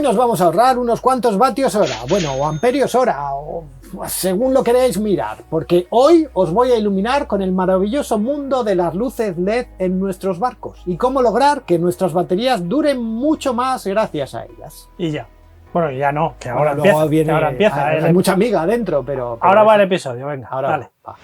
Hoy nos vamos a ahorrar unos cuantos vatios hora, bueno, o amperios hora, o según lo queráis mirar, porque hoy os voy a iluminar con el maravilloso mundo de las luces LED en nuestros barcos y cómo lograr que nuestras baterías duren mucho más gracias a ellas. Y ya. Bueno, ya no, que ahora Luego empieza. viene, Que ahora empieza. hay mucha amiga adentro, pero Ahora va el episodio, venga, ahora dale. va.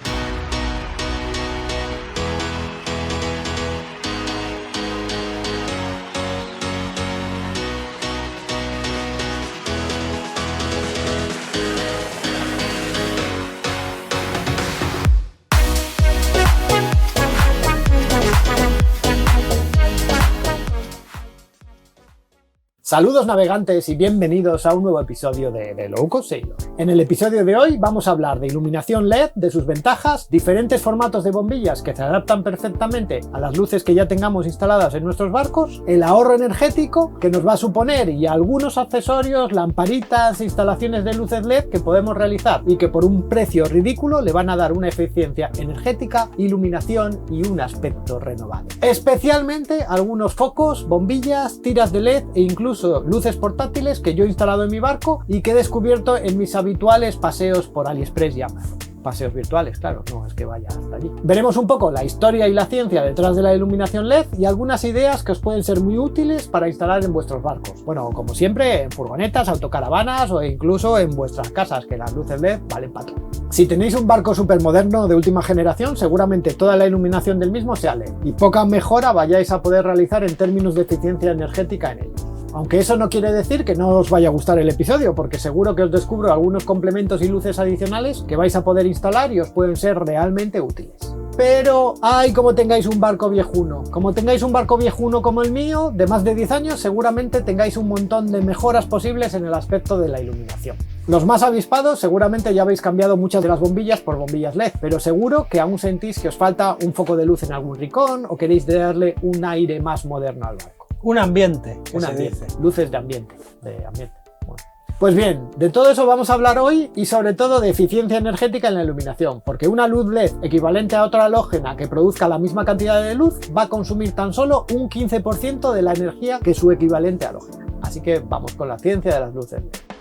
Saludos navegantes y bienvenidos a un nuevo episodio de The Low Cost Sailor. En el episodio de hoy vamos a hablar de iluminación LED, de sus ventajas, diferentes formatos de bombillas que se adaptan perfectamente a las luces que ya tengamos instaladas en nuestros barcos, el ahorro energético que nos va a suponer y algunos accesorios, lamparitas, instalaciones de luces LED que podemos realizar y que por un precio ridículo le van a dar una eficiencia energética, iluminación y un aspecto renovado. Especialmente algunos focos, bombillas, tiras de LED e incluso luces portátiles que yo he instalado en mi barco y que he descubierto en mis habituales paseos por AliExpress y Amazon. Paseos virtuales, claro, no es que vaya hasta allí. Veremos un poco la historia y la ciencia detrás de la iluminación LED y algunas ideas que os pueden ser muy útiles para instalar en vuestros barcos. Bueno, como siempre, en furgonetas, autocaravanas o incluso en vuestras casas, que las luces LED valen para todo. Si tenéis un barco súper moderno de última generación, seguramente toda la iluminación del mismo sea LED y poca mejora vayáis a poder realizar en términos de eficiencia energética en ello. Aunque eso no quiere decir que no os vaya a gustar el episodio, porque seguro que os descubro algunos complementos y luces adicionales que vais a poder instalar y os pueden ser realmente útiles. Pero, como tengáis un barco viejuno. Como tengáis un barco viejuno como el mío, de más de 10 años, seguramente tengáis un montón de mejoras posibles en el aspecto de la iluminación. Los más avispados seguramente ya habéis cambiado muchas de las bombillas por bombillas LED, pero seguro que aún sentís que os falta un foco de luz en algún rincón o queréis darle un aire más moderno al barco. Un ambiente, Un ambiente, luces de ambiente, Bueno. Pues bien, de todo eso vamos a hablar hoy y sobre todo de eficiencia energética en la iluminación, porque una luz LED equivalente a otra halógena que produzca la misma cantidad de luz va a consumir tan solo un 15% de la energía que su equivalente halógena. Así que vamos con la ciencia de las luces LED.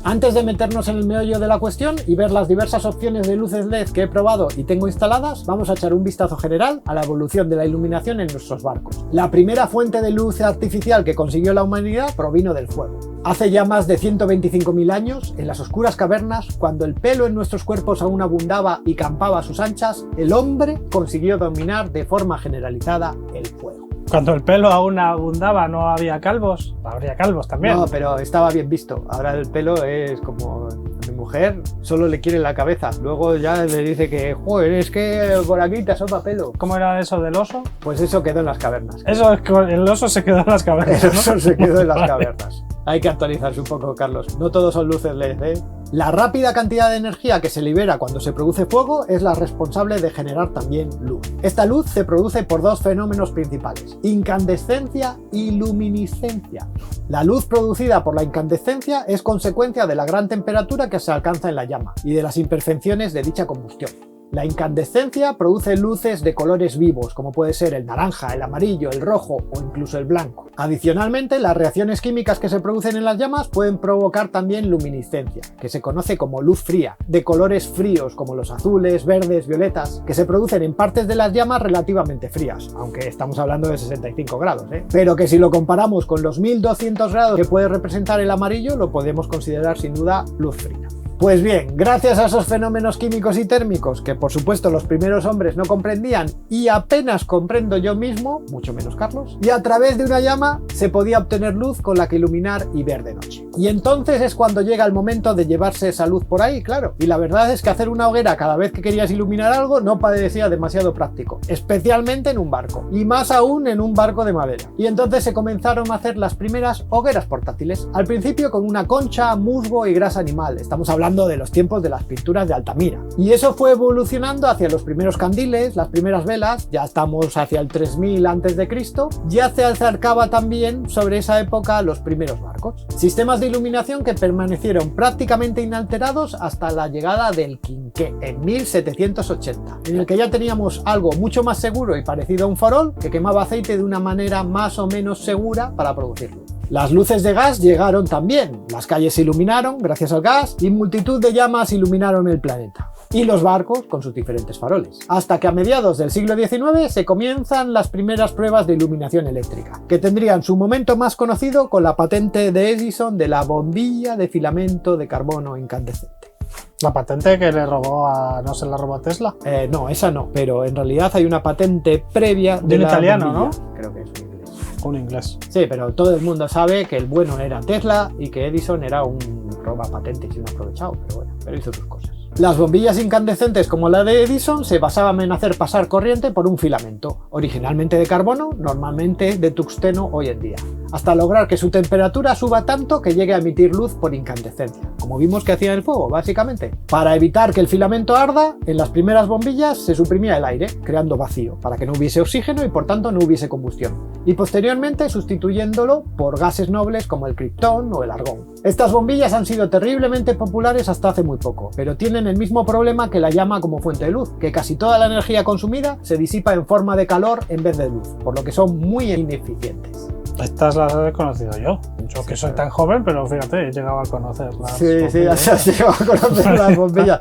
Antes de meternos en el meollo de la cuestión y ver las diversas opciones de luces LED que he probado y tengo instaladas, vamos a echar un vistazo general a la evolución de la iluminación en nuestros barcos. La primera fuente de luz artificial que consiguió la humanidad provino del fuego. Hace ya más de 125.000 años, en las oscuras cavernas, cuando el pelo en nuestros cuerpos aún abundaba y campaba a sus anchas, el hombre consiguió dominar de forma generalizada el fuego. Cuando el pelo aún abundaba, ¿no había calvos? Habría calvos también. No, pero estaba bien visto. Ahora el pelo es como... A mi mujer solo le quiere la cabeza. Luego ya le dice que, joder, es que por aquí te asoma pelo. ¿Cómo era eso del oso? Pues eso quedó en las cavernas. Eso es que el oso se quedó en las cavernas, ¿no? Eso se quedó en las cavernas. Hay que actualizarse un poco, Carlos. No todos son luces LED, ¿eh? La rápida cantidad de energía que se libera cuando se produce fuego es la responsable de generar también luz. Esta luz se produce por dos fenómenos principales: incandescencia y luminiscencia. La luz producida por la incandescencia es consecuencia de la gran temperatura que se alcanza en la llama y de las imperfecciones de dicha combustión. La incandescencia produce luces de colores vivos, como puede ser el naranja, el amarillo, el rojo o incluso el blanco. Adicionalmente, las reacciones químicas que se producen en las llamas pueden provocar también luminiscencia, que se conoce como luz fría, de colores fríos como los azules, verdes, violetas, que se producen en partes de las llamas relativamente frías, aunque estamos hablando de 65 grados, pero que si lo comparamos con los 1200 grados que puede representar el amarillo, lo podemos considerar sin duda luz fría. Pues bien, gracias a esos fenómenos químicos y térmicos que por supuesto los primeros hombres no comprendían y apenas comprendo yo mismo, mucho menos Carlos, y a través de una llama se podía obtener luz con la que iluminar y ver de noche. Y entonces es cuando llega el momento de llevarse esa luz por ahí, claro, y la verdad es que hacer una hoguera cada vez que querías iluminar algo no parecía demasiado práctico, especialmente en un barco, y más aún en un barco de madera. Y entonces se comenzaron a hacer las primeras hogueras portátiles, al principio con una concha, musgo y grasa animal. Estamos hablando de los tiempos de las pinturas de Altamira. Y eso fue evolucionando hacia los primeros candiles, las primeras velas, ya estamos hacia el 3000 a.C., ya se acercaba también sobre esa época los primeros barcos. barcos. Sistemas de iluminación que permanecieron prácticamente inalterados hasta la llegada del quinqué en 1780, en el que ya teníamos algo mucho más seguro y parecido a un farol que quemaba aceite de una manera más o menos segura para producirlo. Las luces de gas llegaron también, las calles se iluminaron gracias al gas y multitud de llamas iluminaron el planeta. Y los barcos con sus diferentes faroles. Hasta que a mediados del siglo XIX se comienzan las primeras pruebas de iluminación eléctrica, que tendrían su momento más conocido con la patente de Edison de la bombilla de filamento de carbono incandescente. La patente que le robó a... ¿no se la robó a Tesla? No, esa no, pero en realidad hay una patente previa de un la italiano, bombilla. ¿no? Creo que es un inglés. Un inglés. Sí, pero todo el mundo sabe que el bueno era Tesla y que Edison era un roba patentes y un aprovechado, pero bueno, pero hizo sus cosas. Las bombillas incandescentes como la de Edison se basaban en hacer pasar corriente por un filamento, originalmente de carbono, normalmente de tungsteno hoy en día, hasta lograr que su temperatura suba tanto que llegue a emitir luz por incandescencia, como vimos que hacía el fuego, básicamente. Para evitar que el filamento arda, en las primeras bombillas se suprimía el aire, creando vacío, para que no hubiese oxígeno y por tanto no hubiese combustión, y posteriormente sustituyéndolo por gases nobles como el criptón o el argón. Estas bombillas han sido terriblemente populares hasta hace muy poco, pero tienen el mismo problema que la llama como fuente de luz, que casi toda la energía consumida se disipa en forma de calor en vez de luz, por lo que son muy ineficientes. Estas las he conocido yo. Yo que soy tan joven, pero fíjate, he llegado a conocerlas. Sí, sí, has llegado a conocer las bombillas.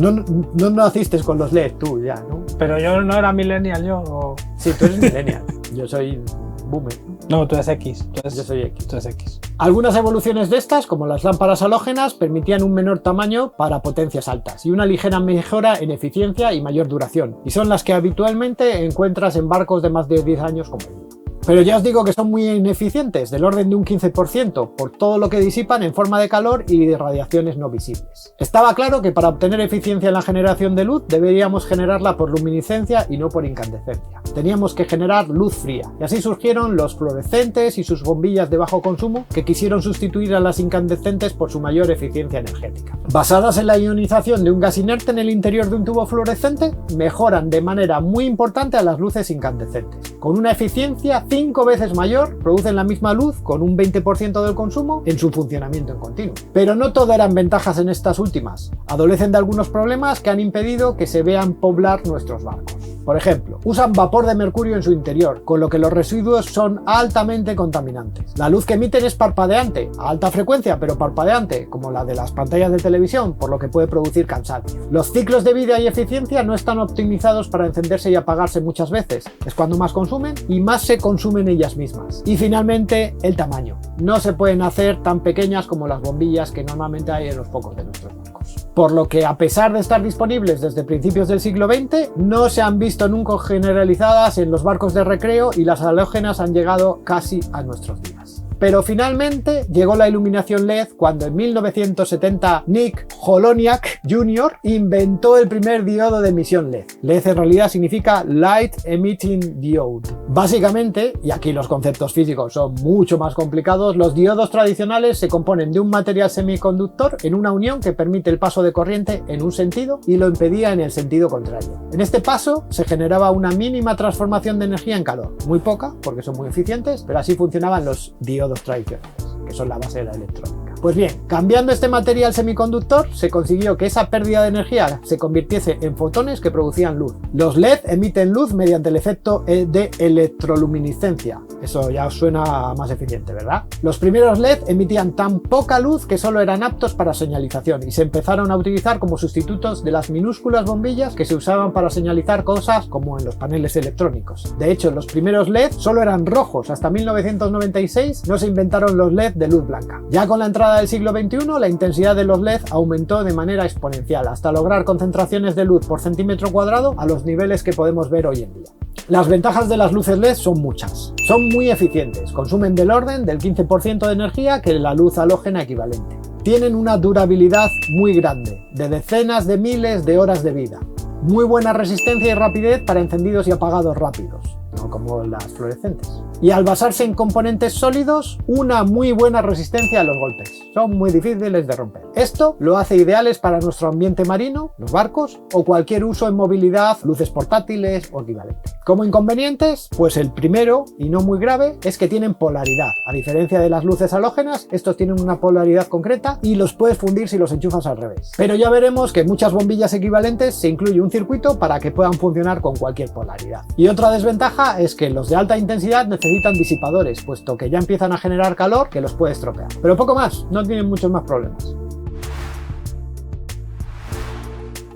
No naciste con los LED tú ya, ¿no? Pero yo no era millennial, yo. O... Sí, tú eres millennial. Yo soy boomer. No, tú eres X. Yo soy X. Tú eres X. Algunas evoluciones de estas, como las lámparas halógenas, permitían un menor tamaño para potencias altas y una ligera mejora en eficiencia y mayor duración, y son las que habitualmente encuentras en barcos de más de 10 años como el mío. Pero ya os digo que son muy ineficientes, del orden de un 15%, por todo lo que disipan en forma de calor y de radiaciones no visibles. Estaba claro que para obtener eficiencia en la generación de luz deberíamos generarla por luminiscencia y no por incandescencia. Teníamos que generar luz fría, y así surgieron los fluorescentes y sus bombillas de bajo consumo que quisieron sustituir a las incandescentes por su mayor eficiencia energética. Basadas en la ionización de un gas inerte en el interior de un tubo fluorescente, mejoran de manera muy importante a las luces incandescentes, con una eficiencia 5 veces mayor, producen la misma luz con un 20% del consumo en su funcionamiento en continuo. Pero no todo eran ventajas en estas últimas, adolecen de algunos problemas que han impedido que se vean poblar nuestros barcos. Por ejemplo, usan vapor de mercurio en su interior, con lo que los residuos son altamente contaminantes. La luz que emiten es parpadeante, a alta frecuencia pero parpadeante, como la de las pantallas de televisión, por lo que puede producir cansancio. Los ciclos de vida y eficiencia no están optimizados para encenderse y apagarse muchas veces, es cuando más consumen y más se consumen ellas mismas. Y finalmente, el tamaño. No se pueden hacer tan pequeñas como las bombillas que normalmente hay en los focos de nuestros barcos. Por lo que, a pesar de estar disponibles desde principios del siglo XX, no se han visto nunca generalizadas en los barcos de recreo y las halógenas han llegado casi a nuestros días. Pero finalmente llegó la iluminación LED cuando en 1970 Nick Holoniak Jr. inventó el primer diodo de emisión LED. LED en realidad significa Light Emitting Diode. Básicamente, y aquí los conceptos físicos son mucho más complicados, los diodos tradicionales se componen de un material semiconductor en una unión que permite el paso de corriente en un sentido y lo impedía en el sentido contrario. En este paso se generaba una mínima transformación de energía en calor, muy poca porque son muy eficientes, pero así funcionaban los diodos tradicionales, que son la base de la electrónica. Pues bien, cambiando este material semiconductor se consiguió que esa pérdida de energía se convirtiese en fotones que producían luz. Los LED emiten luz mediante el efecto de electroluminiscencia. Eso ya os suena más eficiente, ¿verdad? Los primeros LED emitían tan poca luz que solo eran aptos para señalización y se empezaron a utilizar como sustitutos de las minúsculas bombillas que se usaban para señalizar cosas como en los paneles electrónicos. De hecho, los primeros LED solo eran rojos. Hasta 1996 no se inventaron los LED de luz blanca. Ya con la entrada del siglo XXI, la intensidad de los LED aumentó de manera exponencial, hasta lograr concentraciones de luz por centímetro cuadrado a los niveles que podemos ver hoy en día. Las ventajas de las luces LED son muchas. Son muy eficientes, consumen del orden del 15% de energía que la luz halógena equivalente. Tienen una durabilidad muy grande, de decenas de miles de horas de vida. Muy buena resistencia y rapidez para encendidos y apagados rápidos, no como las fluorescentes. y al basarse en componentes sólidos, una muy buena resistencia a los golpes. Son muy difíciles de romper. Esto lo hace ideales para nuestro ambiente marino, los barcos o cualquier uso en movilidad, luces portátiles o equivalente. Como inconvenientes, pues el primero, y no muy grave, es que tienen polaridad. A diferencia de las luces halógenas, estos tienen una polaridad concreta y los puedes fundir si los enchufas al revés. Pero ya veremos que en muchas bombillas equivalentes se incluye un circuito para que puedan funcionar con cualquier polaridad. Y otra desventaja es que los de alta intensidad necesitan disipadores, puesto que ya empiezan a generar calor que los puede estropear. Pero poco más, no tienen muchos más problemas.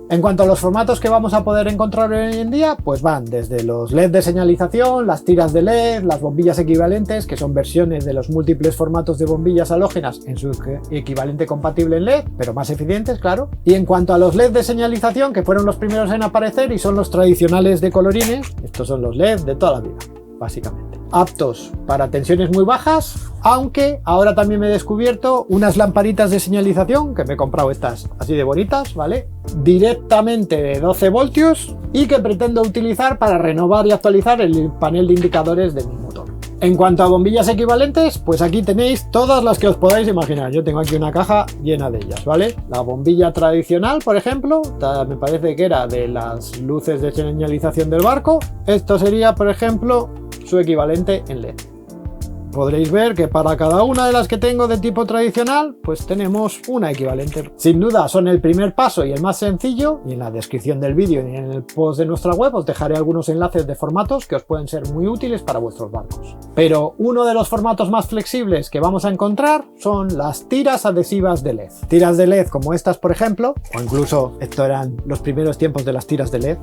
En cuanto a los formatos que vamos a poder encontrar hoy en día, pues van desde los LED de señalización, las tiras de LED, las bombillas equivalentes, que son versiones de los múltiples formatos de bombillas halógenas en su equivalente compatible en LED, pero más eficientes, claro. Y en cuanto a los LED de señalización, que fueron los primeros en aparecer y son los tradicionales de colorines, estos son los LED de toda la vida, básicamente. Aptos para tensiones muy bajas, aunque ahora también me he descubierto unas lamparitas de señalización, que me he comprado estas así de bonitas, ¿vale? Directamente de 12 voltios y que pretendo utilizar para renovar y actualizar el panel de indicadores de mi motor. En cuanto a bombillas equivalentes, pues aquí tenéis todas las que os podáis imaginar. Yo tengo aquí una caja llena de ellas, ¿vale? La bombilla tradicional, por ejemplo, me parece que era de las luces de señalización del barco. Esto sería, por ejemplo, su equivalente en LED. Podréis ver que para cada una de las que tengo de tipo tradicional, pues tenemos una equivalente. Sin duda son el primer paso y el más sencillo, y en la descripción del vídeo y en el post de nuestra web os dejaré algunos enlaces de formatos que os pueden ser muy útiles para vuestros barcos. Pero uno de los formatos más flexibles que vamos a encontrar son las tiras adhesivas de LED. Tiras de LED como estas, por ejemplo, o incluso esto eran los primeros tiempos de las tiras de LED.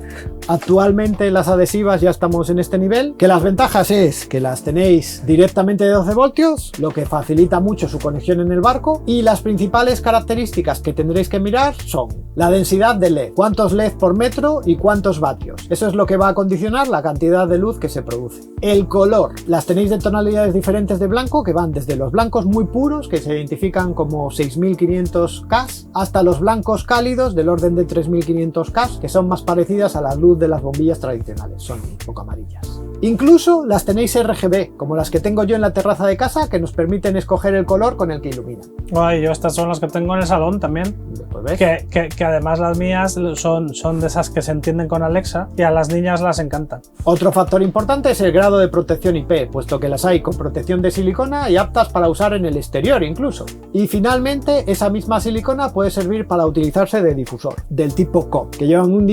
Actualmente las adhesivas ya estamos en este nivel, que las ventajas es que las tenéis directamente de 12 voltios, lo que facilita mucho su conexión en el barco, y las principales características que tendréis que mirar son la densidad de LED, cuántos LED por metro y cuántos vatios. Eso es lo que va a condicionar la cantidad de luz que se produce. El color, las tenéis de tonalidades diferentes de blanco, que van desde los blancos muy puros, que se identifican como 6500K, hasta los blancos cálidos del orden de 3500K, que son más parecidas a la luz de las bombillas tradicionales, son un poco amarillas. Incluso las tenéis RGB, como las que tengo yo en la terraza de casa, que nos permiten escoger el color con el que iluminan. Ay, yo estas son las que tengo en el salón también. Pues ves. Que además las mías son de esas que se entienden con Alexa y a las niñas las encantan. Otro factor importante es el grado de protección IP, puesto que las hay con protección de silicona y aptas para usar en el exterior incluso. Y finalmente, esa misma silicona puede servir para utilizarse de difusor, del tipo COP, que llevan un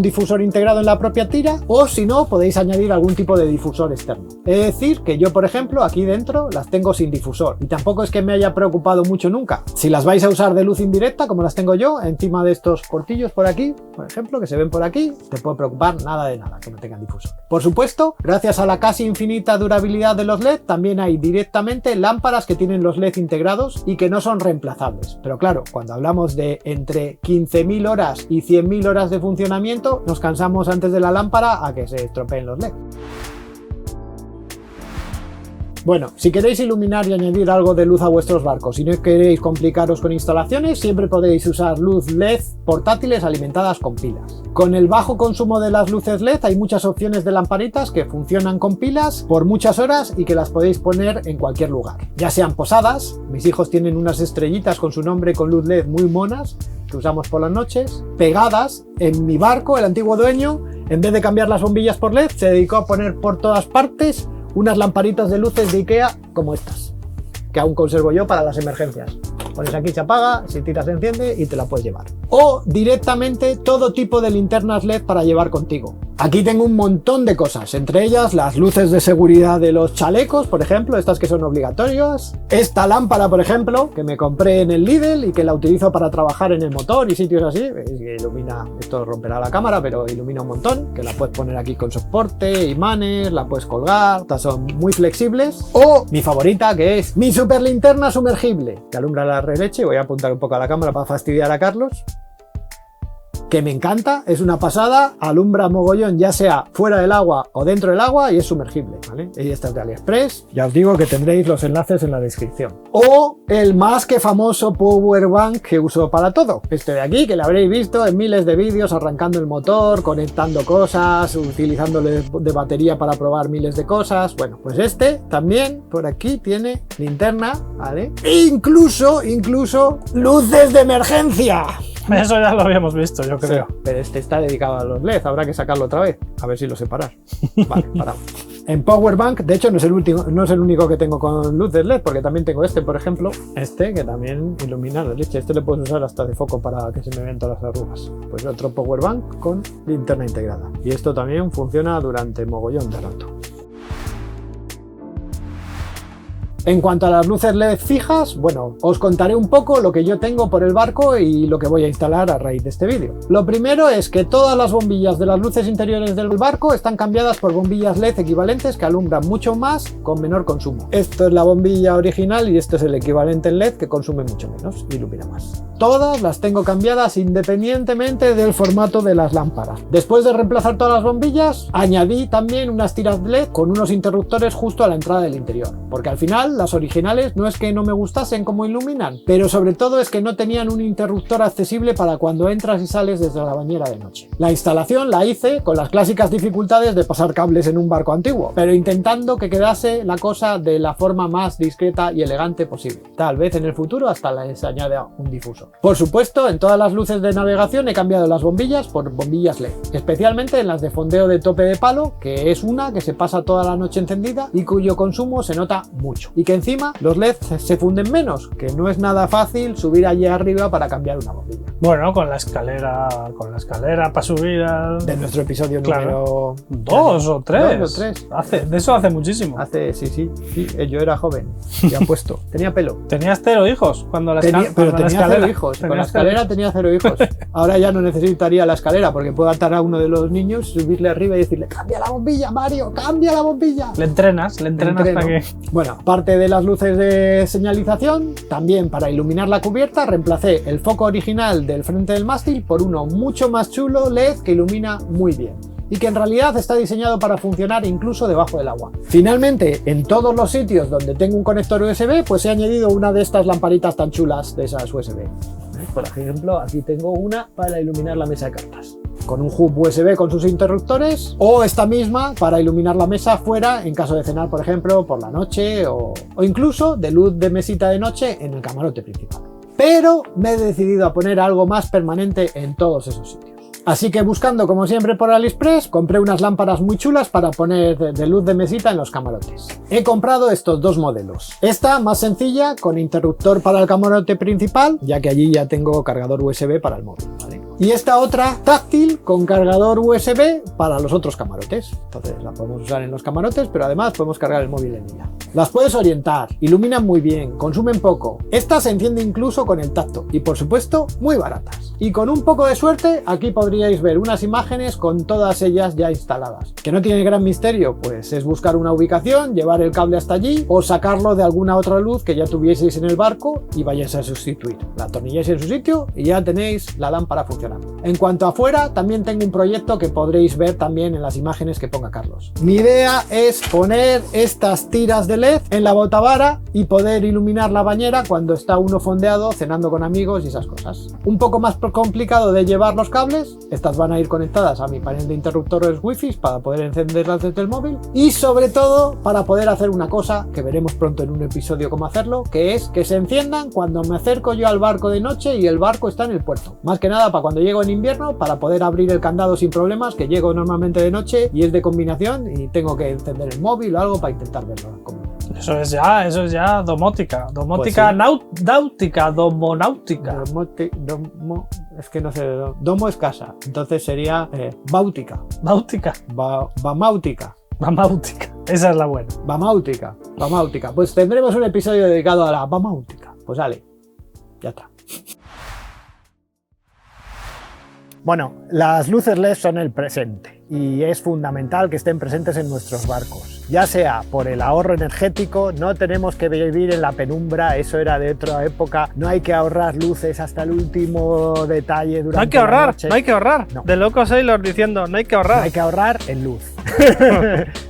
difusor integrado en la propia tira, o si no, podéis añadir algún tipo de difusor externo. Es decir, que yo, por ejemplo, aquí dentro las tengo sin difusor, y tampoco es que me haya preocupado mucho nunca. Si las vais a usar de luz indirecta, como las tengo yo, encima de estos portillos por aquí, por ejemplo, que se ven por aquí, te puede preocupar nada de nada que no tengan difusor. Por supuesto, gracias a la casi infinita durabilidad de los LED, también hay directamente lámparas que tienen los LED integrados y que no son reemplazables. Pero claro, cuando hablamos de entre 15.000 horas y 100.000 horas de funcionamiento, nos cansamos antes de la lámpara a que se estropeen los LED. Bueno, si queréis iluminar y añadir algo de luz a vuestros barcos y no queréis complicaros con instalaciones, siempre podéis usar luz LED portátiles alimentadas con pilas. Con el bajo consumo de las luces LED hay muchas opciones de lamparitas que funcionan con pilas por muchas horas y que las podéis poner en cualquier lugar. Ya sean posadas, mis hijos tienen unas estrellitas con su nombre con luz LED muy monas que usamos por las noches, pegadas. En mi barco, el antiguo dueño, en vez de cambiar las bombillas por LED, se dedicó a poner por todas partes unas lamparitas de luces de Ikea como estas, que aún conservo yo para las emergencias. Pones aquí, se apaga, si tiras se enciende y te la puedes llevar. O directamente todo tipo de linternas LED para llevar contigo. Aquí tengo un montón de cosas, entre ellas las luces de seguridad de los chalecos, por ejemplo, estas que son obligatorias. Esta lámpara, por ejemplo, que me compré en el Lidl y que la utilizo para trabajar en el motor y sitios así. ¿Veis? Que ilumina, esto romperá la cámara, pero ilumina un montón. Que la puedes poner aquí con soporte, imanes, la puedes colgar. Estas son muy flexibles. O mi favorita, que es mi super linterna sumergible, que alumbra la releche. Voy a apuntar un poco a la cámara para fastidiar a Carlos. que me encanta, es una pasada, alumbra mogollón, ya sea fuera del agua o dentro del agua, y es sumergible, ¿vale? Y esta es de AliExpress, ya os digo que tendréis los enlaces en la descripción. O el más que famoso power bank que uso para todo, este de aquí, que lo habréis visto en miles de vídeos, arrancando el motor, conectando cosas, utilizándole de batería para probar miles de cosas. Bueno, pues este también por aquí tiene linterna, ¿vale? E incluso luces de emergencia. Eso ya lo habíamos visto, yo creo. Sí, pero este está dedicado a los LED, habrá que sacarlo otra vez, a ver si lo separar. Vale, paramos. En Powerbank, de hecho, no es el único que tengo con luces LED, porque también tengo este, por ejemplo, este que también ilumina la leche. Este lo puedes usar hasta de foco para que se me vean todas las arrugas. Pues otro Powerbank con linterna integrada. Y esto también funciona durante mogollón de rato. En cuanto a las luces LED fijas, bueno, os contaré un poco lo que yo tengo por el barco y lo que voy a instalar a raíz de este vídeo. Lo primero es que todas las bombillas de las luces interiores del barco están cambiadas por bombillas LED equivalentes que alumbran mucho más con menor consumo. Esto es la bombilla original y esto es el equivalente en LED que consume mucho menos, ilumina más. Todas las tengo cambiadas independientemente del formato de las lámparas. Después de reemplazar todas las bombillas, añadí también unas tiras LED con unos interruptores justo a la entrada del interior, porque al final las originales no es que no me gustasen como iluminan, pero sobre todo es que no tenían un interruptor accesible para cuando entras y sales desde la bañera de noche. La instalación la hice con las clásicas dificultades de pasar cables en un barco antiguo, pero intentando que quedase la cosa de la forma más discreta y elegante posible. Tal vez en el futuro hasta les añada un difusor. Por supuesto, en todas las luces de navegación he cambiado las bombillas por bombillas LED, especialmente en las de fondeo de tope de palo, que es una que se pasa toda la noche encendida y cuyo consumo se nota mucho. Y que encima los LEDs se funden menos, que no es nada fácil subir allí arriba para cambiar una bombilla. Bueno, con la escalera para subir al... De nuestro episodio número... ¿2 o 3? 2 o 3. De eso hace muchísimo. Sí, yo era joven y apuesto. Tenía pelo. ¿Tenías 0 hijos cuando la tenía 0 hijos. Con la escalera 0 tenía 0 hijos. Ahora ya no necesitaría la escalera porque puedo atar a uno de los niños, subirle arriba y decirle: cambia la bombilla, Mario, cambia la bombilla. Le entrenas para que... Bueno, aparte de las luces de señalización, también para iluminar la cubierta reemplacé el foco original del frente del mástil por uno mucho más chulo LED que ilumina muy bien y que en realidad está diseñado para funcionar incluso debajo del agua. Finalmente, en todos los sitios donde tengo un conector USB, pues he añadido una de estas lamparitas tan chulas de esas USB. Por ejemplo, aquí tengo una para iluminar la mesa de cartas, con un hub USB con sus interruptores, o esta misma para iluminar la mesa fuera en caso de cenar, por ejemplo, por la noche, o incluso de luz de mesita de noche en el camarote principal. Pero me he decidido a poner algo más permanente en todos esos sitios. Así que buscando como siempre por AliExpress, compré unas lámparas muy chulas para poner de luz de mesita en los camarotes. He comprado estos dos modelos. Esta más sencilla, con interruptor para el camarote principal, ya que allí ya tengo cargador USB para el móvil, ¿vale? Y esta otra táctil con cargador USB para los otros camarotes. Entonces la podemos usar en los camarotes, pero además podemos cargar el móvil en ella. Las puedes orientar, iluminan muy bien, consumen poco. Esta se enciende incluso con el tacto y por supuesto muy baratas. Y con un poco de suerte aquí podríais ver unas imágenes con todas ellas ya instaladas. ¿Que no tiene gran misterio? Pues es buscar una ubicación, llevar el cable hasta allí o sacarlo de alguna otra luz que ya tuvieseis en el barco y vayáis a sustituir. La atornilláis en su sitio y ya tenéis la lámpara funcionando. En cuanto a afuera, también tengo un proyecto que podréis ver también en las imágenes que ponga Carlos. Mi idea es poner estas tiras de LED en la botavara y poder iluminar la bañera cuando está uno fondeado, cenando con amigos y esas cosas. Un poco más complicado de llevar los cables, estas van a ir conectadas a mi panel de interruptores wifi para poder encenderlas desde el móvil y sobre todo para poder hacer una cosa que veremos pronto en un episodio cómo hacerlo, que es que se enciendan cuando me acerco yo al barco de noche y el barco está en el puerto. Más que nada para cuando llego en invierno, para poder abrir el candado sin problemas, que llego normalmente de noche y es de combinación y tengo que encender el móvil o algo para intentar verlo. Eso es ya domótica. Domótica, pues sí. Náutica, domonáutica. Es que no sé, domo es casa, entonces sería báutica. Báutica. Bamáutica. Bamáutica. Esa es la buena. Bamáutica. Pues tendremos un episodio dedicado a la bamáutica. Pues dale, ya está. Bueno, las luces LED son el presente y es fundamental que estén presentes en nuestros barcos. ya sea por el ahorro energético, no tenemos que vivir en la penumbra, eso era de otra época, no hay que ahorrar luces hasta el último detalle durante No hay que la ahorrar, noche. no hay que ahorrar. No. De Loco Sailor diciendo, no hay que ahorrar. No hay que ahorrar en luz.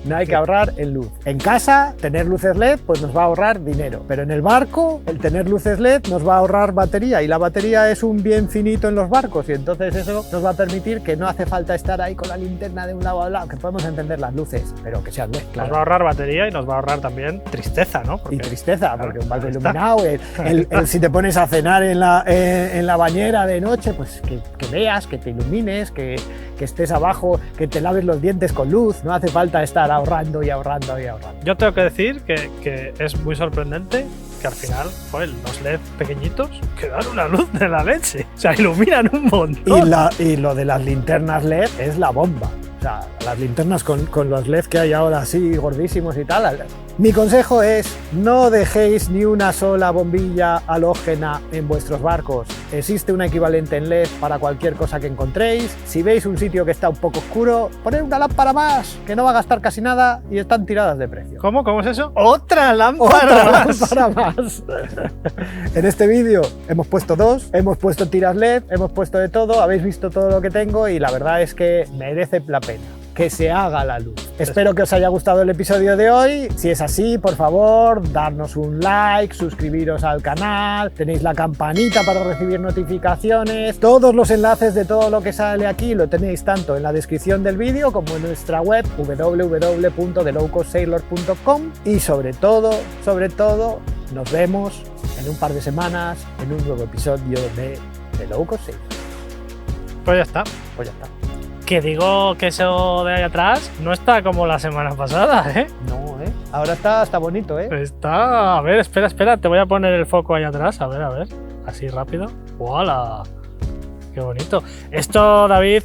No hay que ahorrar en luz. En casa, tener luces LED pues nos va a ahorrar dinero, pero en el barco, el tener luces LED nos va a ahorrar batería, y la batería es un bien finito en los barcos, y entonces eso nos va a permitir que no hace falta estar ahí con la linterna de un lado a lado, que podemos encender las luces, pero que sean LED, Nos claro. va a ahorrar batería y nos va a ahorrar también tristeza, ¿no? Y tristeza, claro, porque un barco ahí está. iluminado, si te pones a cenar en la bañera de noche, pues que veas, que te ilumines, que estés abajo, que te laves los dientes con luz, no hace falta estar ahorrando y ahorrando y ahorrando. Yo tengo que decir que es muy sorprendente que al final, joder, los LED pequeñitos que dan una luz de la leche. O sea, iluminan un montón. Y lo de las linternas LED es la bomba. O sea, las linternas con los LED que hay ahora así gordísimos y tal. Mi consejo es: no dejéis ni una sola bombilla halógena en vuestros barcos. Existe un equivalente en LED para cualquier cosa que encontréis. Si veis un sitio que está un poco oscuro, poned una lámpara más, que no va a gastar casi nada y están tiradas de precio. ¿Cómo? ¿Cómo es eso? ¡Otra lámpara! ¡Otra más! lámpara más! En este vídeo hemos puesto 2, hemos puesto tiras LED, hemos puesto de todo, habéis visto todo lo que tengo y la verdad es que merece la pena que se haga la luz. Espero que os haya gustado el episodio de hoy. Si es así, por favor, darnos un like, suscribiros al canal, tenéis la campanita para recibir notificaciones. Todos los enlaces de todo lo que sale aquí lo tenéis tanto en la descripción del vídeo como en nuestra web www.thelowcostsailor.com, y sobre todo, nos vemos en un par de semanas en un nuevo episodio de The Low Cost Sailor. Pues ya está. Pues ya está. Que digo que eso de ahí atrás no está como la semana pasada, ¿eh? No, ahora está bonito, Está... A ver, espera, te voy a poner el foco ahí atrás, a ver, así rápido. ¡Hola! ¡Qué bonito! Esto, David,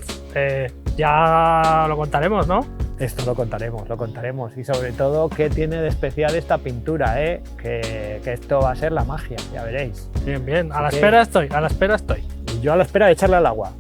ya lo contaremos, ¿no? Esto lo contaremos, y sobre todo qué tiene de especial esta pintura, que esto va a ser la magia, ya veréis. Bien, a la espera estoy. Y yo a la espera de echarle al agua.